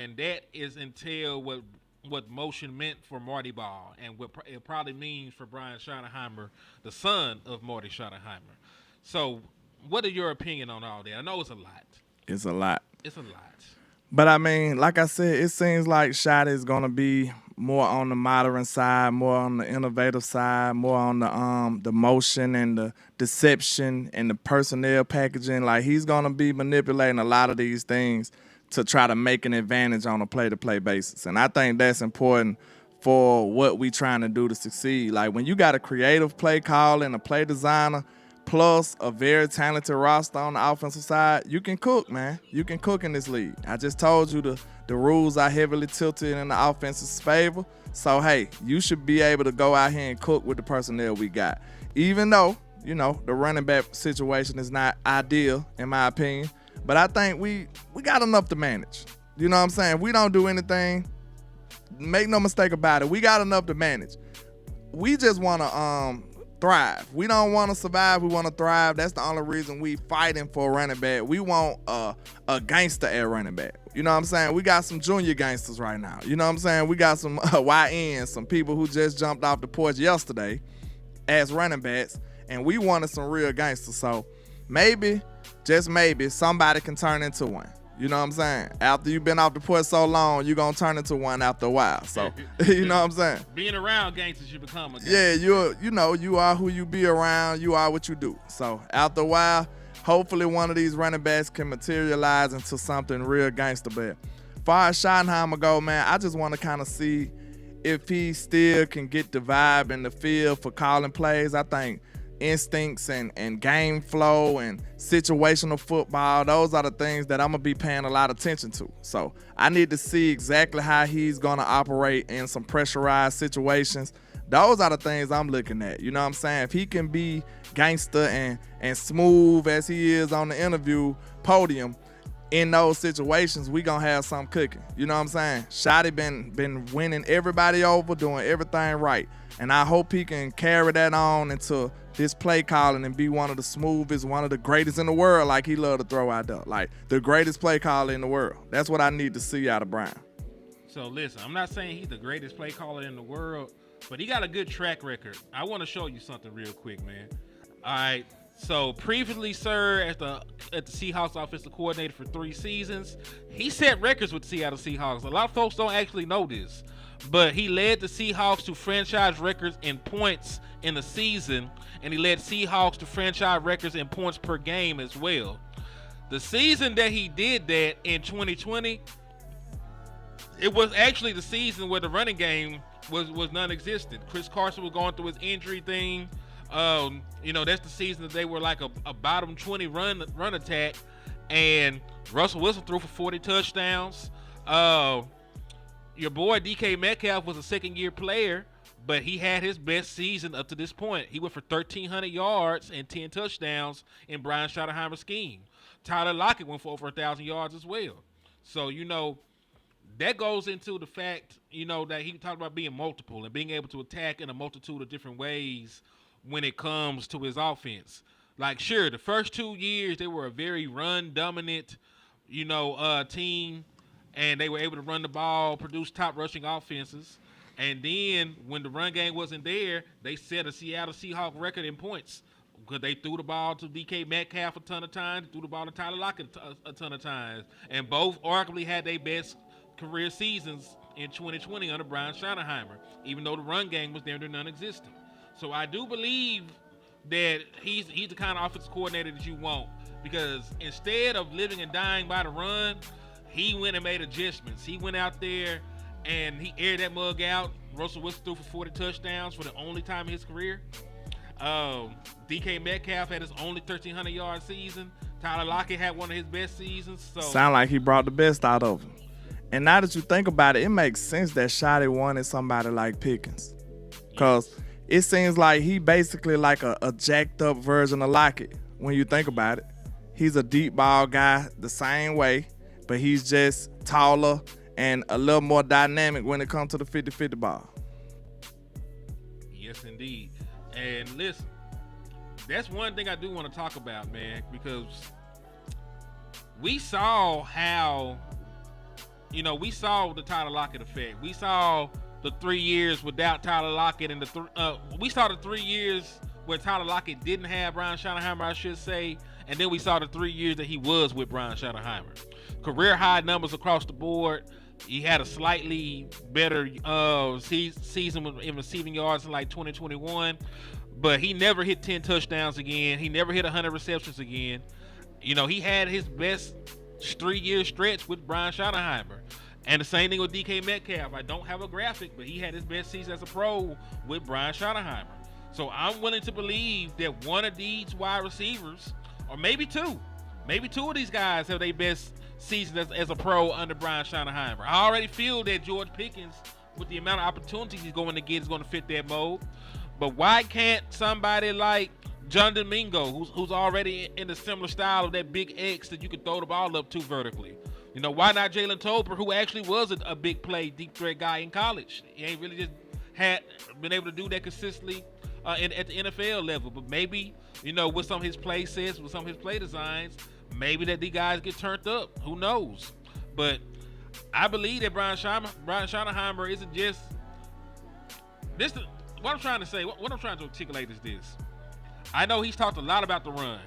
and that is entail what motion meant for Marty Ball and what it probably means for Brian Schottenheimer, the son of Marty Schottenheimer. So, what are your opinion on all that? I know it's a lot. It's a lot. It's a lot. But I mean, like I said, it seems like Shot is gonna be more on the modern side, more on the innovative side, more on the motion and the deception and the personnel packaging. Like he's gonna be manipulating a lot of these things to try to make an advantage on a play-to-play basis. And I think that's important for what we trying to do to succeed. Like when you got a creative play call and a play designer plus a very talented roster on the offensive side, you can cook, man. You can cook in this league. I just told you the rules are heavily tilted in the offense's favor. So, hey, you should be able to go out here and cook with the personnel we got. Even though, the running back situation is not ideal, in my opinion. But I think we got enough to manage. You know what I'm saying? We don't do anything. Make no mistake about it. We got enough to manage. We just want to thrive. We don't want to survive. We want to thrive. That's the only reason we fighting for a running back. We want a gangster at running back. You know what I'm saying? We got some junior gangsters right now. You know what I'm saying? We got some YNs, some people who just jumped off the porch yesterday as running backs, and we wanted some real gangsters. So maybe, just maybe, somebody can turn into one. You know what I'm saying? After you've been off the porch so long, you're going to turn into one after a while. So, you know what I'm saying? Being around gangsters, you become a gangster. Yeah, you are who you be around. You are what you do. So, after a while, hopefully one of these running backs can materialize into something real gangster. But as far as Schottenheimer go, man, I just want to kind of see if he still can get the vibe in the field for calling plays. I think instincts and game flow and situational football, those are the things that I'm going to be paying a lot of attention to. So I need to see exactly how he's going to operate in some pressurized situations. Those are the things I'm looking at. You know what I'm saying? If he can be gangster and smooth as he is on the interview podium in those situations, we going to have something cooking. You know what I'm saying? Shotty been winning everybody over, doing everything right. And I hope he can carry that on into this play calling and be one of the smoothest, one of the greatest in the world, like he loved to throw out there. Like the greatest play caller in the world. That's what I need to see out of Brian. So listen, I'm not saying he's the greatest play caller in the world, but he got a good track record. I want to show you something real quick, man. All right. So previously served at the Seahawks offensive coordinator for 3 seasons. He set records with the Seattle Seahawks. A lot of folks don't actually know this, but he led the Seahawks to franchise records in points in the season, and he led Seahawks to franchise records in points per game as well. The season that he did that in 2020, it was actually the season where the running game was non-existent. Chris Carson was going through his injury thing. That's the season that they were like a bottom 20 run attack, and Russell Wilson threw for 40 touchdowns. Your boy DK Metcalf was a second-year player, but he had his best season up to this point. He went for 1,300 yards and 10 touchdowns in Brian Schottenheimer's scheme. Tyler Lockett went for over 1,000 yards as well. So, that goes into the fact, that he talked about being multiple and being able to attack in a multitude of different ways when it comes to his offense. Like, sure, the first 2 years, they were a very run-dominant, team, and they were able to run the ball, produce top rushing offenses. And then when the run game wasn't there, they set a Seattle Seahawks record in points because they threw the ball to DK Metcalf a ton of times, threw the ball to Tyler Lockett a ton of times. And both arguably had their best career seasons in 2020 under Brian Schottenheimer, even though the run game was there and non-existent. So I do believe that he's the kind of offensive coordinator that you want, because instead of living and dying by the run, he went and made adjustments. He went out there and he aired that mug out. Russell Wilson threw for 40 touchdowns for the only time in his career. DK Metcalf had his only 1,300-yard season. Tyler Lockett had one of his best seasons. So sound like he brought the best out of him. And now that you think about it, it makes sense that Shotty wanted somebody like Pickens, because it seems like he basically like a jacked up version of Lockett when you think about it. He's a deep ball guy the same way, but he's just taller and a little more dynamic when it comes to the 50-50 ball. Yes, indeed. And listen, that's one thing I do want to talk about, man, because we saw how we saw the Tyler Lockett effect. We saw the 3 years without Tyler Lockett, and we saw the 3 years where Tyler Lockett didn't have Brian Schottenheimer, I should say, and then we saw the 3 years that he was with Brian Schottenheimer. Career high numbers across the board. He had a slightly better season in receiving yards in like 2021, but he never hit 10 touchdowns again. He never hit 100 receptions again. He had his best 3-year stretch with Brian Schottenheimer. And the same thing with DK Metcalf. I don't have a graphic, but he had his best season as a pro with Brian Schottenheimer. So I'm willing to believe that one of these wide receivers, or maybe two of these guys have their best season as a pro under Brian Schottenheimer. I already feel that George Pickens, with the amount of opportunities he's going to get, is going to fit that mold. But why can't somebody like John Domingo, who's already in the similar style of that big X that you could throw the ball up to vertically? Why not Jalen Tolbert, who actually was a big play, deep threat guy in college? He ain't really just had been able to do that consistently at the NFL level. But maybe, with some of his play sets, with some of his play designs, maybe that these guys get turned up. Who knows? But I believe that Brian Schottenheimer isn't just this. What I'm trying to say, what I'm trying to articulate is this. I know he's talked a lot about the run,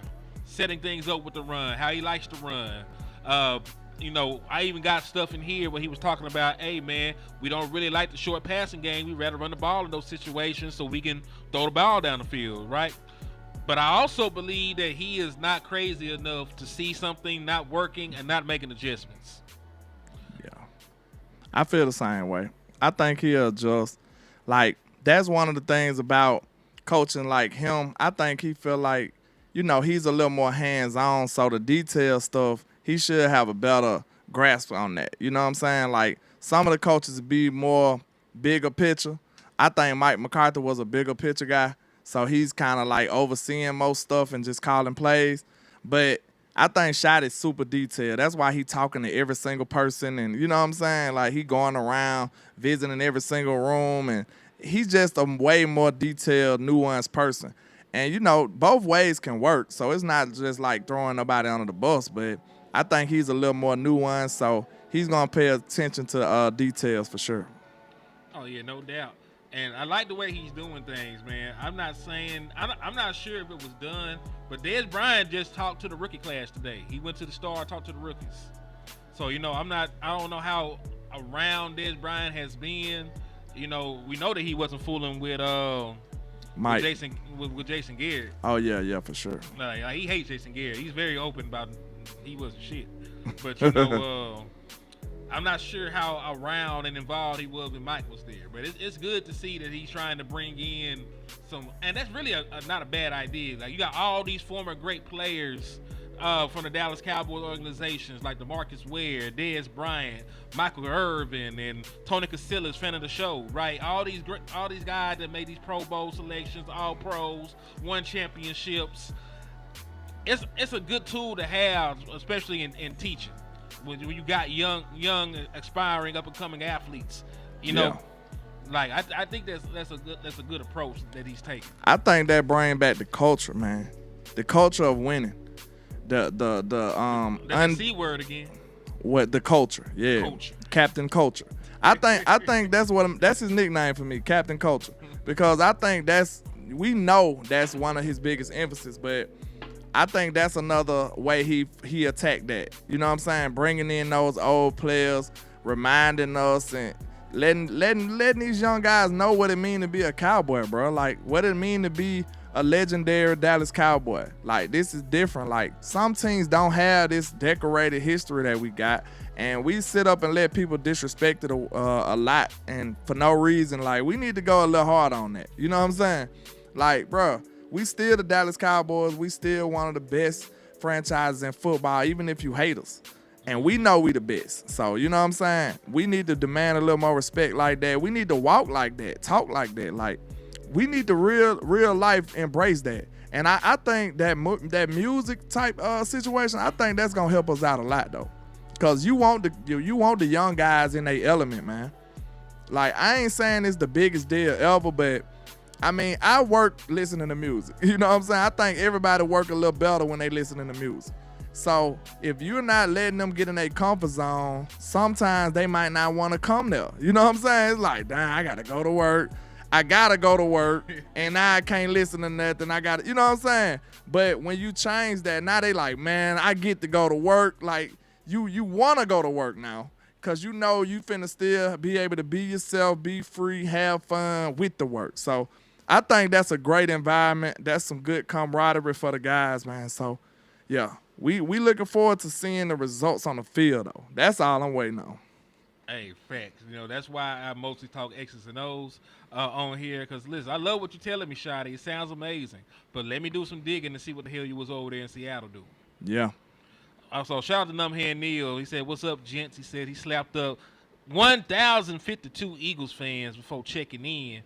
setting things up with the run, how he likes to run. I even got stuff in here where he was talking about, hey, man, we don't really like the short passing game. We'd rather run the ball in those situations so we can throw the ball down the field, right? But I also believe that he is not crazy enough to see something not working and not making adjustments. Yeah. I feel the same way. I think he'll adjust. Like, that's one of the things about coaching like him. I think he feel like, he's a little more hands-on, so the detail stuff, he should have a better grasp on that. You know what I'm saying? Like, some of the coaches be more bigger picture. I think Mike McCarthy was a bigger picture guy, so he's kind of like overseeing most stuff and just calling plays. But I think Shot is super detailed. That's why he talking to every single person, and you know what I'm saying? Like, he going around visiting every single room, and he's just a way more detailed, nuanced person. And, both ways can work, so it's not just like throwing nobody under the bus, but I think he's a little more nuanced, so he's going to pay attention to details for sure. Oh, yeah, no doubt. And I like the way he's doing things, man. I'm not sure if it was done, but Dez Bryant just talked to the rookie class today. He went to the Star, talked to the rookies. So, I don't know how around Dez Bryant has been. We know that he wasn't fooling with Jason Garrett. Oh, yeah, for sure. Like, he hates Jason Garrett. He's very open about he wasn't shit. But, I'm not sure how around and involved he was when Mike was there. But it's good to see that he's trying to bring in some – and that's really not a bad idea. Like, you got all these former great players from the Dallas Cowboys organizations like DeMarcus Ware, Dez Bryant, Michael Irvin, and Tony Casillas, fan of the show, right? All these guys that made these Pro Bowl selections, all pros, won championships. It's a good tool to have, especially in teaching, when you got young, aspiring, up and coming athletes. Like I think that's a good approach that he's taking. I think that bring back the culture, man. The culture of winning. The C word again. What the culture? Yeah, culture. Captain Culture. I think that's his nickname for me, Captain Culture, because I think we know that's one of his biggest emphasis, but I think that's another way he attacked that. You know what I'm saying? Bringing in those old players, reminding us and letting these young guys know what it mean to be a Cowboy, bro. Like, what it mean to be a legendary Dallas Cowboy. Like, this is different. Like, some teams don't have this decorated history that we got, and we sit up and let people disrespect it a lot and for no reason. Like, we need to go a little hard on that. You know what I'm saying? Like, bro, we still the Dallas Cowboys. We still one of the best franchises in football, even if you hate us. And we know we the best. So, you know what I'm saying? We need to demand a little more respect like that. We need to walk like that, talk like that. Like, we need to real life embrace that. And I think that music type situation, I think that's going to help us out a lot, though. Because you want the young guys in their element, man. Like, I ain't saying it's the biggest deal ever, but I mean, I work listening to music. You know what I'm saying? I think everybody work a little better when they listening to music. So if you're not letting them get in their comfort zone, sometimes they might not want to come there. You know what I'm saying? It's like, damn, I gotta go to work. And now I can't listen to nothing. I gotta, you know what I'm saying? But when you change that, now they like, man, I get to go to work. Like, you wanna go to work now. Cause you know you finna still be able to be yourself, be free, have fun with the work. So I think that's a great environment. That's some good camaraderie for the guys, man. So yeah, we looking forward to seeing the results on the field though. That's all I'm waiting on. Hey, facts. You know, that's why I mostly talk X's and O's on here. Because, listen, I love what you're telling me, Shotty. It sounds amazing. But let me do some digging to see what the hell you was over there in Seattle doing. Yeah. Also, shout out to Numbhead Neil. He said, what's up, gents? He said he slapped up 1,052 Eagles fans before checking in.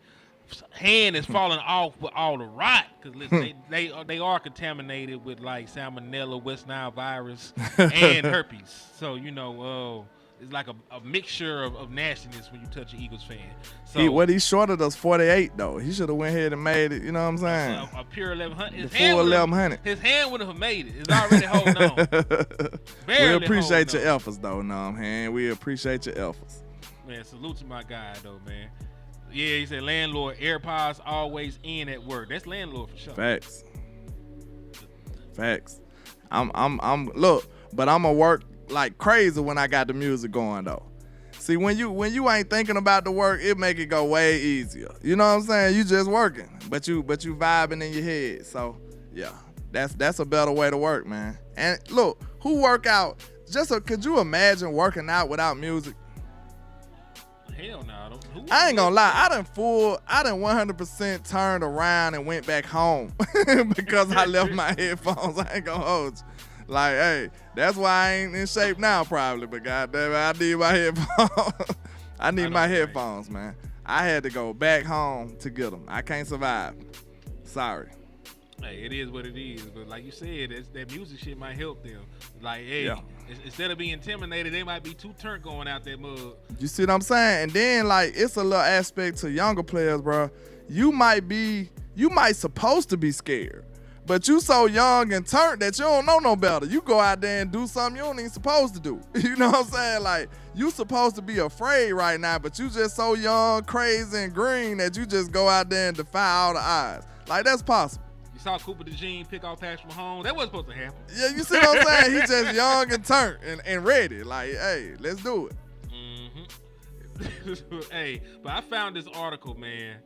Hand is falling off with all the rot. Because, listen, they are contaminated with, like, salmonella, West Nile virus, and herpes. So, you know, it's like a mixture of nastiness when you touch an Eagles fan. So he shorted us 48 though. He should have went ahead and made it. You know what I'm saying? A pure 1100. The full 1100. His hand would have made it. It's already holding on. We appreciate your efforts though, man. We appreciate your efforts. Man, salute to my guy though, man. Yeah, he said landlord AirPods always in at work. That's landlord for sure. Facts. I'm look, but I'm gonna work like crazy when I got the music going though. See, when you ain't thinking about the work, it make it go way easier. You know what I'm saying? You just working, but you vibing in your head. So yeah, that's a better way to work, man. And look, who work out? Could you imagine working out without music? Hell no. I ain't gonna lie. I done 100% turned around and went back home because I left my headphones. I ain't gonna hold you. Like, hey, that's why I ain't in shape now, probably. But goddamn, I need my headphones. I need my headphones, man. I had to go back home to get them. I can't survive. Sorry. Hey, it is what it is. But like you said, that music shit might help them. Like, hey, instead of being intimidated, they might be too turned going out that mud. You see what I'm saying? And then, like, it's a little aspect to younger players, bro. You might supposed to be scared. But you so young and turned that you don't know no better. You go out there and do something you don't even supposed to do. You know what I'm saying? Like, you supposed to be afraid right now, but you just so young, crazy, and green that you just go out there and defy all the odds. Like, that's possible. You saw Cooper DeJean pick off Patrick Mahomes. That wasn't supposed to happen. Yeah, you see what I'm saying? He just young and turned and ready. Like, hey, let's do it. Hey, but I found this article, man.